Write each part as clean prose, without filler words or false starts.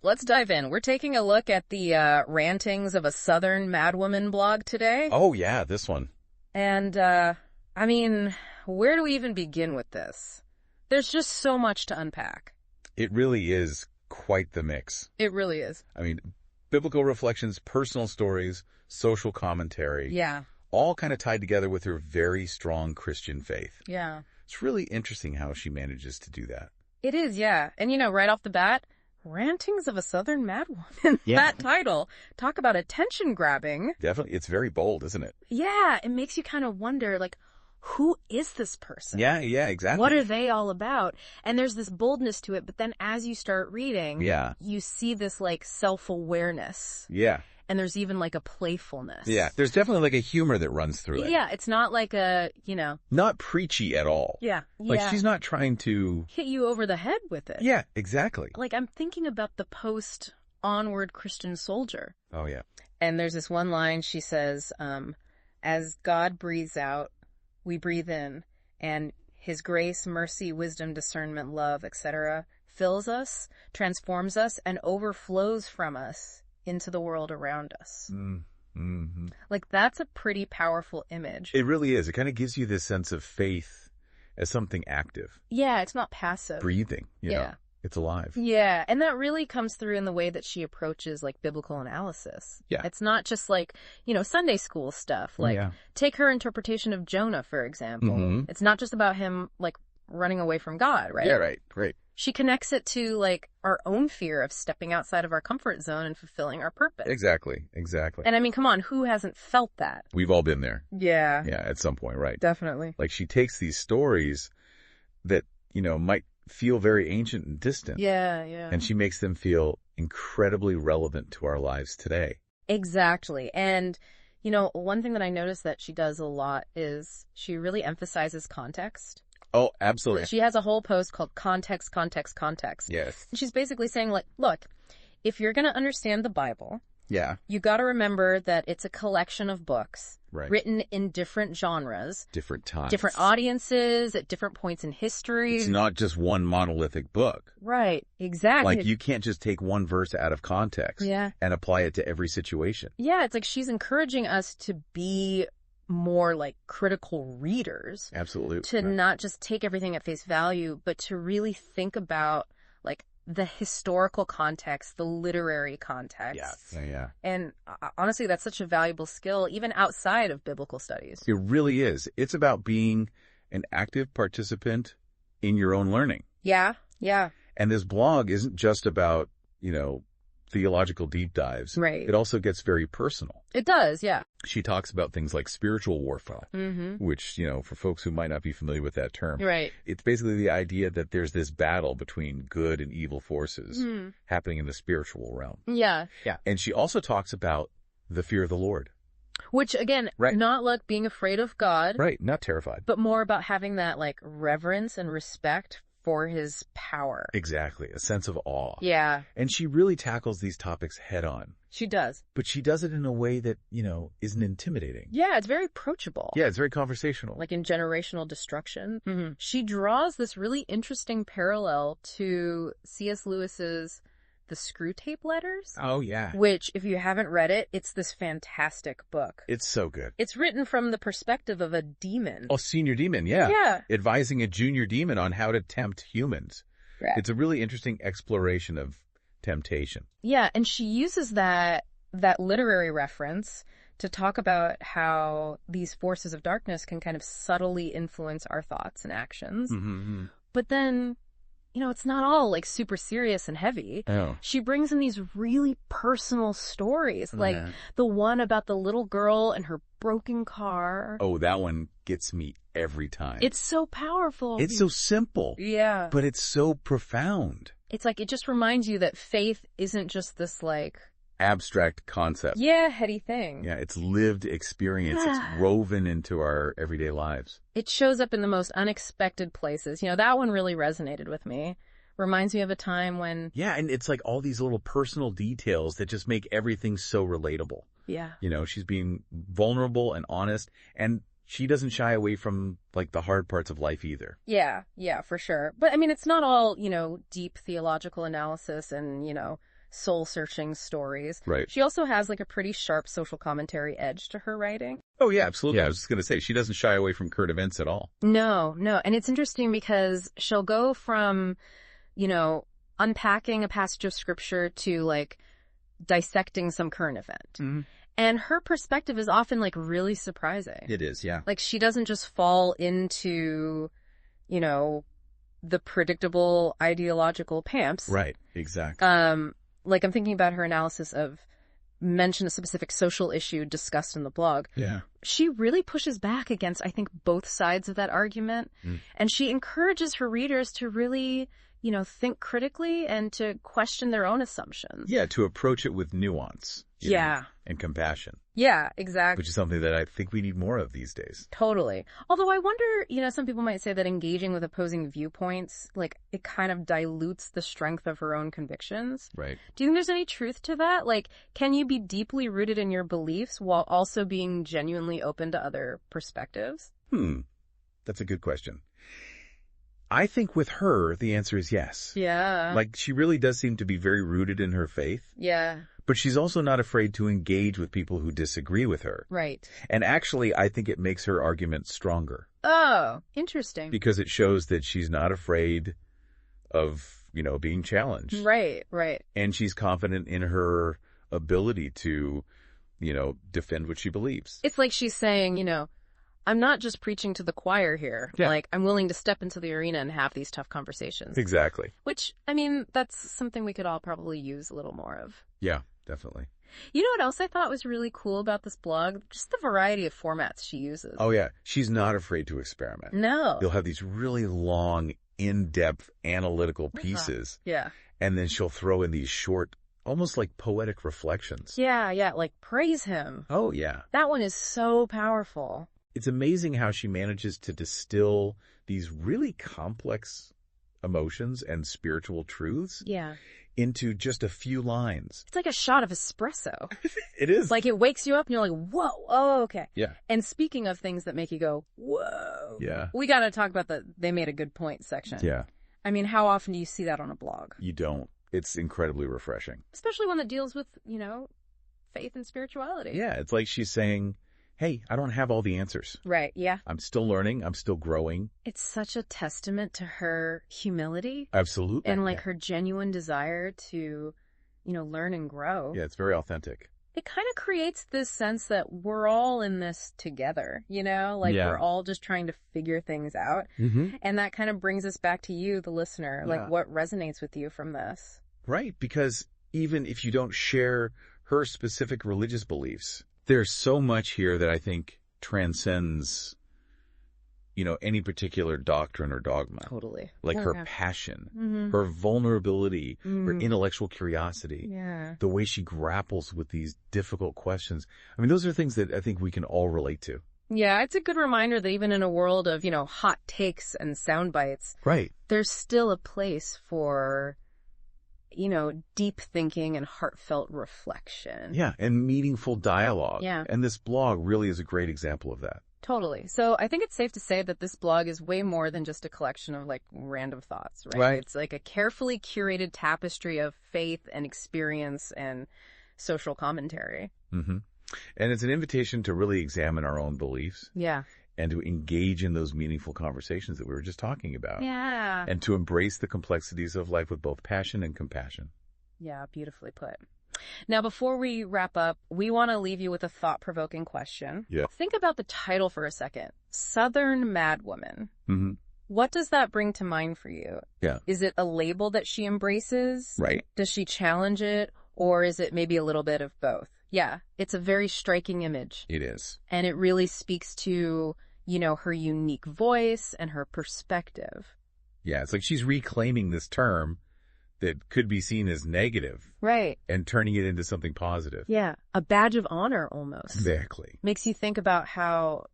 let's dive in. We're taking a look at the Rantings of a Southern Madwoman blog today. Oh, yeah, this one. And, I mean, where do we even begin with this? There's just so much to unpack. It really is quite the mix. It really is. I mean, biblical reflections, personal stories, social commentary. Yeah. All kind of tied together with her very strong Christian faith. Yeah. It's really interesting how she manages to do that. It is, yeah. And, you know, right off the bat, Rantings of a Southern Madwoman. Yeah. That title. Talk about attention grabbing. Definitely. It's very bold, isn't it? Yeah. It makes you kind of wonder, like, who is this person? Yeah, exactly. What are they all about? And there's this boldness to it, but then as you start reading, you see this, like, self-awareness. Yeah. And there's even, like, a playfulness. Yeah, there's definitely, like, a humor that runs through it. Yeah, it's not like a, you know... Not preachy at all. Yeah. Like, she's not trying to... hit you over the head with it. Yeah, exactly. Like, I'm thinking about the post-onward Christian soldier. Oh, yeah. And there's this one line, she says, as God breathes out, we breathe in, and his grace, mercy, wisdom, discernment, love, etc. fills us, transforms us, and overflows from us into the world around us. Mm-hmm. Like, that's a pretty powerful image. It really is. It kind of gives you this sense of faith as something active. Yeah, it's not passive. Breathing, you know. It's alive. Yeah, and that really comes through in the way that she approaches, like, biblical analysis. Yeah. It's not just, like, you know, Sunday school stuff. Like, take her interpretation of Jonah, for example. Mm-hmm. It's not just about him, like, running away from God, right? Yeah, right. Great. She connects it to, like, our own fear of stepping outside of our comfort zone and fulfilling our purpose. Exactly. And I mean, come on, who hasn't felt that? We've all been there. Yeah. Yeah, at some point, right. Definitely. Like, she takes these stories that, you know, might feel very ancient and distant. Yeah. And she makes them feel incredibly relevant to our lives today. Exactly. And, you know, one thing that I noticed that she does a lot is she really emphasizes context. Oh, absolutely. She has a whole post called Context, Context, Context. Yes. And she's basically saying, like, look, if you're going to understand the Bible, you got to remember that it's a collection of books written in different genres, different times, different audiences at different points in history. It's not just one monolithic book. Right. Exactly. Like, you can't just take one verse out of context and apply it to every situation. Yeah. It's like she's encouraging us to be more like critical readers. Absolutely. To not just take everything at face value, but to really think about, like, the historical context, the literary context. Yeah. And honestly, that's such a valuable skill, even outside of biblical studies. It really is. It's about being an active participant in your own learning. Yeah. And this blog isn't just about, you know, theological deep dives. Right. It also gets very personal. It does, yeah. She talks about things like spiritual warfare, which, you know, for folks who might not be familiar with that term, it's basically the idea that there's this battle between good and evil forces happening in the spiritual realm. Yeah. And she also talks about the fear of the Lord. Which, again, not like being afraid of God. Right, not terrified. But more about having that, like, reverence and respect for his power. Exactly. A sense of awe. Yeah. And she really tackles these topics head on. She does. But she does it in a way that, you know, isn't intimidating. Yeah, it's very approachable. Yeah, it's very conversational. Like in Generational Destruction. She draws this really interesting parallel to C.S. Lewis's The Screwtape Letters. Oh, yeah. Which, if you haven't read it, it's this fantastic book. It's so good. It's written from the perspective of a demon. Oh, senior demon, yeah. Yeah. Advising a junior demon on how to tempt humans. Right. It's a really interesting exploration of temptation. Yeah, and she uses that literary reference to talk about how these forces of darkness can kind of subtly influence our thoughts and actions. But then, you know, it's not all, like, super serious and heavy. Oh. She brings in these really personal stories, like the one about the little girl and her broken car. Oh, that one gets me every time. It's so powerful. It's so simple. Yeah. But it's so profound. It's like, it just reminds you that faith isn't just this, like, abstract concept. Yeah, heady thing. Yeah, it's lived experience. It's woven into our everyday lives. It shows up in the most unexpected places. You know, that one really resonated with me. Reminds me of a time when... Yeah, and it's like all these little personal details that just make everything so relatable. Yeah. You know, she's being vulnerable and honest, and she doesn't shy away from, like, the hard parts of life either. Yeah, for sure. But, I mean, it's not all, you know, deep theological analysis and, you know, soul-searching stories. Right. She also has like a pretty sharp social commentary edge to her writing. Oh, yeah, absolutely. Yeah, I was just going to say, she doesn't shy away from current events at all. No. And it's interesting because she'll go from, unpacking a passage of scripture to like dissecting some current event. Mm-hmm. And her perspective is often like really surprising. It is, yeah. Like she doesn't just fall into, the predictable ideological pamps. Right, exactly. Like I'm thinking about her analysis of mention a specific social issue discussed in the blog. Yeah. She really pushes back against, I think, both sides of that argument. And she encourages her readers to really, think critically and to question their own assumptions. Yeah, to approach it with nuance. And compassion. Yeah, exactly. Which is something that I think we need more of these days. Totally. Although I wonder, some people might say that engaging with opposing viewpoints, like, it kind of dilutes the strength of her own convictions. Right. Do you think there's any truth to that? Like, can you be deeply rooted in your beliefs while also being genuinely open to other perspectives? That's a good question. I think with her, the answer is yes. Yeah. Like, she really does seem to be very rooted in her faith. Yeah. But she's also not afraid to engage with people who disagree with her. Right. And actually, I think it makes her argument stronger. Oh, interesting. Because it shows that she's not afraid of, being challenged. Right. And she's confident in her ability to, defend what she believes. It's like she's saying, I'm not just preaching to the choir here. Yeah. Like, I'm willing to step into the arena and have these tough conversations. Exactly. Which, that's something we could all probably use a little more of. Yeah, definitely. You know what else I thought was really cool about this blog? Just the variety of formats she uses. Oh, yeah. She's not afraid to experiment. No. You'll have these really long, in-depth, analytical pieces. Yeah. And then she'll throw in these short, almost like poetic reflections. Yeah. Like, praise him. Oh, yeah. That one is so powerful. It's amazing how she manages to distill these really complex emotions and spiritual truths into just a few lines. It's like a shot of espresso. It is. Like it wakes you up and you're like, whoa, oh, okay. Yeah. And speaking of things that make you go, whoa. Yeah. We got to talk about the they made a good point section. Yeah. How often do you see that on a blog? You don't. It's incredibly refreshing. Especially one that deals with, faith and spirituality. Yeah. It's like she's saying, hey, I don't have all the answers. Right, yeah. I'm still learning. I'm still growing. It's such a testament to her humility. Absolutely. And her genuine desire to, learn and grow. Yeah, it's very authentic. It kind of creates this sense that we're all in this together, we're all just trying to figure things out. Mm-hmm. And that kind of brings us back to you, the listener, like what resonates with you from this. Right, because even if you don't share her specific religious beliefs, there's so much here that I think transcends, any particular doctrine or dogma. Totally. Like her passion, her vulnerability, her intellectual curiosity, the way she grapples with these difficult questions. Those are things that I think we can all relate to. Yeah, it's a good reminder that even in a world of, hot takes and sound bites, right, there's still a place for deep thinking and heartfelt reflection. Yeah, and meaningful dialogue. Yeah. And this blog really is a great example of that. Totally. So I think it's safe to say that this blog is way more than just a collection of random thoughts, right? It's like a carefully curated tapestry of faith and experience and social commentary. Mm-hmm. And it's an invitation to really examine our own beliefs. Yeah. And to engage in those meaningful conversations that we were just talking about. Yeah. And to embrace the complexities of life with both passion and compassion. Yeah, beautifully put. Now, before we wrap up, we want to leave you with a thought-provoking question. Yeah. Think about the title for a second. Southern Madwoman. Mm-hmm. What does that bring to mind for you? Yeah. Is it a label that she embraces? Right. Does she challenge it? Or is it maybe a little bit of both? Yeah, it's a very striking image. It is. And it really speaks to, her unique voice and her perspective. Yeah, it's like she's reclaiming this term that could be seen as negative. Right. And turning it into something positive. Yeah, a badge of honor almost. Exactly. Makes you think about how,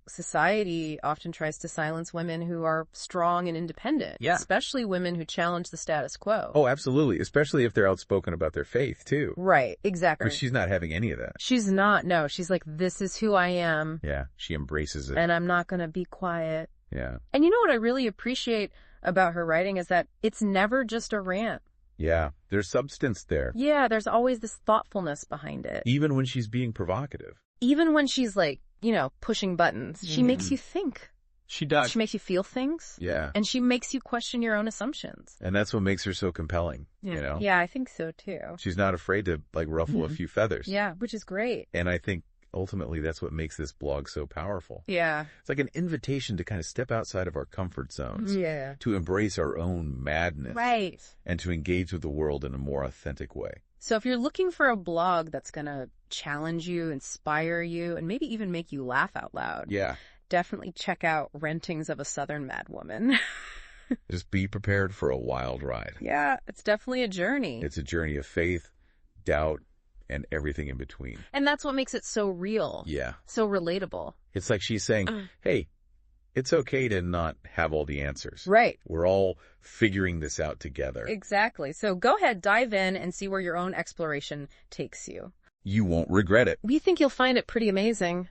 society often tries to silence women who are strong and independent. Yeah. Especially women who challenge the status quo. Oh, absolutely. Especially if they're outspoken about their faith, too. Right, exactly. But she's not having any of that. She's not, no. She's like, this is who I am. Yeah, she embraces it. And I'm not going to be quiet. Yeah. And you know what I really appreciate about her writing is that it's never just a rant. Yeah, there's substance there. Yeah, there's always this thoughtfulness behind it. Even when she's being provocative. Even when she's like, pushing buttons, she makes you think. She does. She makes you feel things. Yeah. And she makes you question your own assumptions. And that's what makes her so compelling, Yeah, I think so too. She's not afraid to, ruffle a few feathers. Yeah, which is great. And I think ultimately that's what makes this blog so powerful. Yeah. It's like an invitation to kind of step outside of our comfort zones. Yeah. To embrace our own madness. Right. And to engage with the world in a more authentic way. So if you're looking for a blog that's going to challenge you, inspire you, and maybe even make you laugh out loud. Yeah. Definitely check out Rantings of a Southern Madwoman. Just be prepared for a wild ride. Yeah, it's definitely a journey. It's a journey of faith, doubt, and everything in between. And that's what makes it so real. Yeah. So relatable. It's like she's saying, hey, it's okay to not have all the answers. Right. We're all figuring this out together. Exactly. So go ahead, dive in, and see where your own exploration takes you. You won't regret it. We think you'll find it pretty amazing.